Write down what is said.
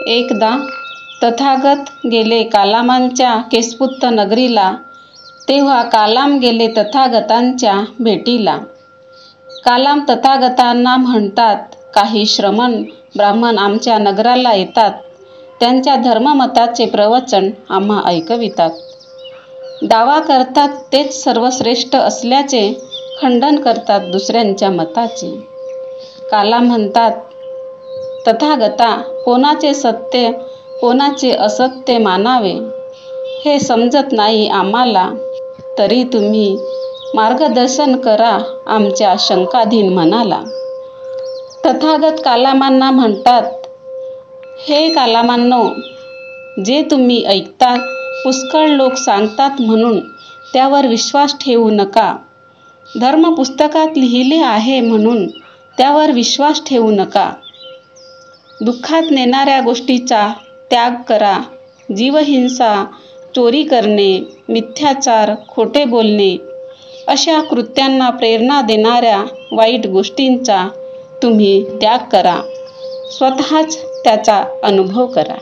एकदा तथागत गेले कालामांच्या केसपुत्त नगरीला, तेव्हा कालाम गेले तथागतांच्या भेटीला. कालाम तथागतांना म्हणतात, काही श्रमण ब्राह्मण आमच्या नगराला येतात, त्यांच्या धर्ममताचे प्रवचन आम्हा ऐकवितात. दावा करतात तेच सर्वश्रेष्ठ असल्याचे, खंडन करतात दुसऱ्यांच्या मताचे. कालाम म्हणतात, तथागता, कोणाचे सत्य कोणाचे असत्य मानावे, हे समजत नाही आम्हाला. तरी तुम्ही मार्गदर्शन करा आमच्या शंकाधीन मनाला. तथागत कालामांना म्हणतात, हे कालामांनो, जे तुम्ही ऐकता पुष्कळ लोक सांगतात म्हणून त्यावर विश्वास ठेवू नका. धर्मपुस्तकात लिहिले आहे म्हणून त्यावर विश्वास ठेवू नका. दुःखात नेणाऱ्या गोष्टीचा त्याग करा. जीवहिंसा, चोरी करणे, मिथ्याचार, खोटे बोलणे अशा कृत्यांना प्रेरणा देणाऱ्या वाईट गोष्टींचा तुम्ही त्याग करा. स्वतःच त्याचा अनुभव करा.